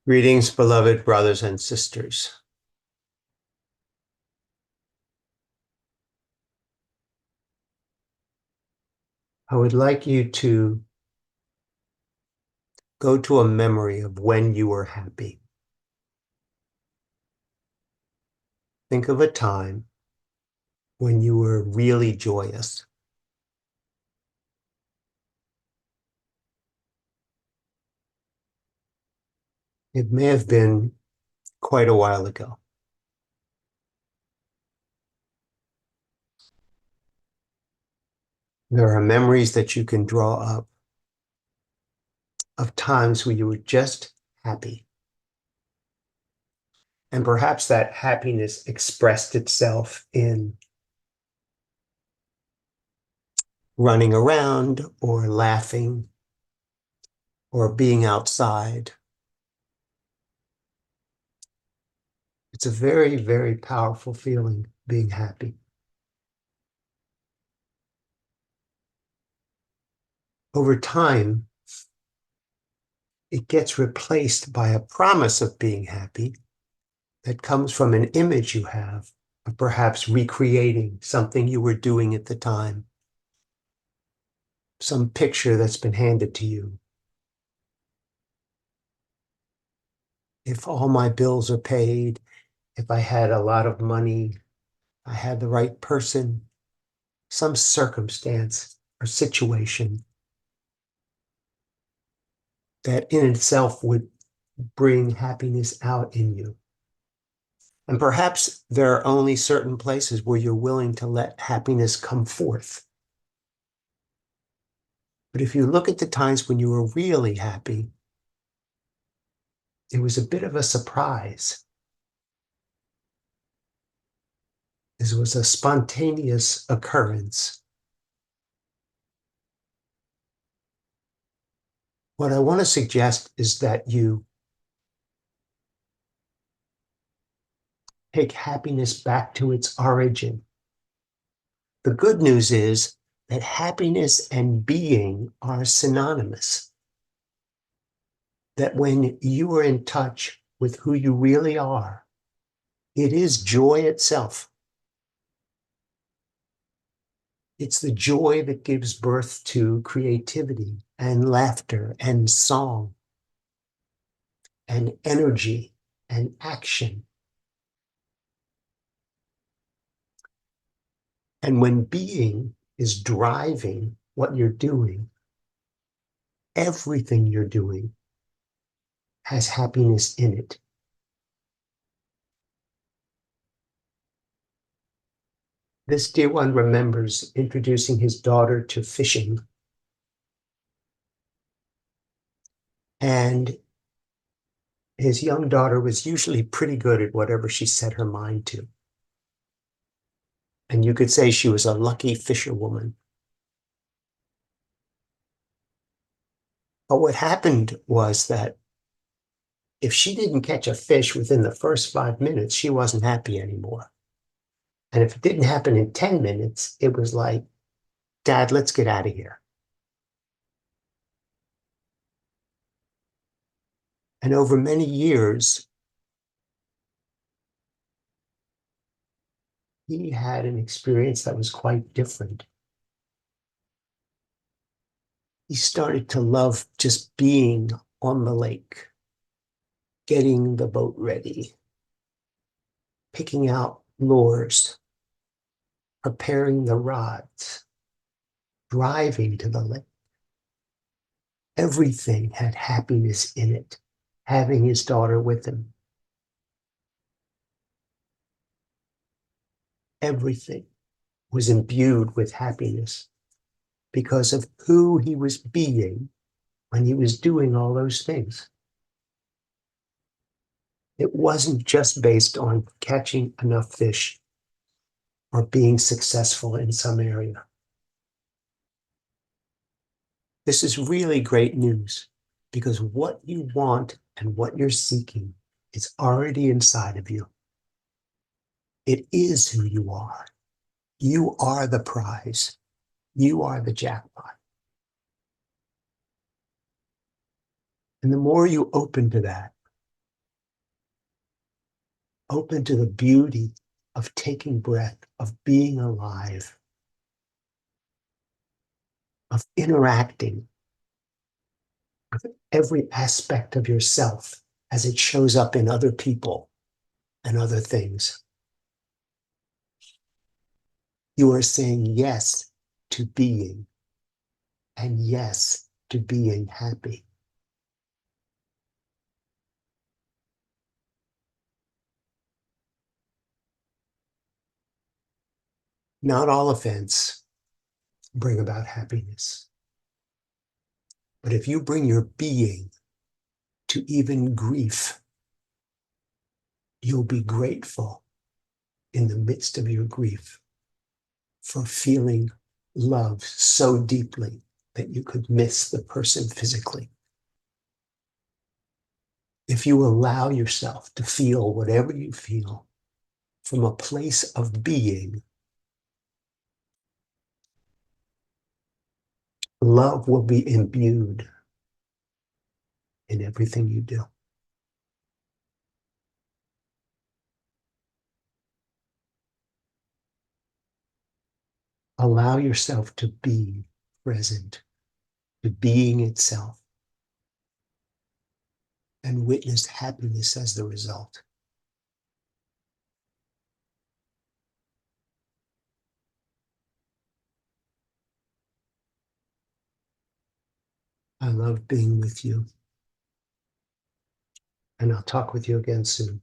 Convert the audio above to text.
Greetings, beloved brothers and sisters. I would like you to go to a memory of when you were happy. Think of a time when you were really joyous. It may have been quite a while ago. There are memories that you can draw up of times when you were just happy. And perhaps that happiness expressed itself in running around or laughing or being outside. It's a very, very powerful feeling, being happy. Over time, it gets replaced by a promise of being happy that comes from an image you have of perhaps recreating something you were doing at the time, some picture that's been handed to you. If all my bills are paid, if I had a lot of money, I had the right person, some circumstance or situation that in itself would bring happiness out in you. And perhaps there are only certain places where you're willing to let happiness come forth. But if you look at the times when you were really happy, it was a bit of a surprise. This was a spontaneous occurrence. What I want to suggest is that you take happiness back to its origin. The good news is that happiness and being are synonymous. That when you are in touch with who you really are, it is joy itself. It's the joy that gives birth to creativity and laughter and song and energy and action. And when being is driving what you're doing, everything you're doing has happiness in it. This dear one remembers introducing his daughter to fishing. And his young daughter was usually pretty good at whatever she set her mind to. And you could say she was a lucky fisherwoman. But what happened was that if she didn't catch a fish within the first 5 minutes, she wasn't happy anymore. And if it didn't happen in 10 minutes, it was like, Dad, let's get out of here. And over many years, he had an experience that was quite different. He started to love just being on the lake, getting the boat ready, picking out lures, preparing the rods, driving to the lake. Everything had happiness in it, having his daughter with him. Everything was imbued with happiness because of who he was being when he was doing all those things. It wasn't just based on catching enough fish or being successful in some area. This is really great news because what you want and what you're seeking is already inside of you. It is who you are. You are the prize. You are the jackpot. And the more you open to that, open to the beauty of taking breath, of being alive, of interacting with every aspect of yourself as it shows up in other people and other things. You are saying yes to being and yes to being happy. Not all events bring about happiness. But if you bring your being to even grief, you'll be grateful in the midst of your grief for feeling love so deeply that you could miss the person physically. If you allow yourself to feel whatever you feel from a place of being, love will be imbued in everything you do. Allow yourself to be present, to being itself, and witness happiness as the result. I love being with you, and I'll talk with you again soon.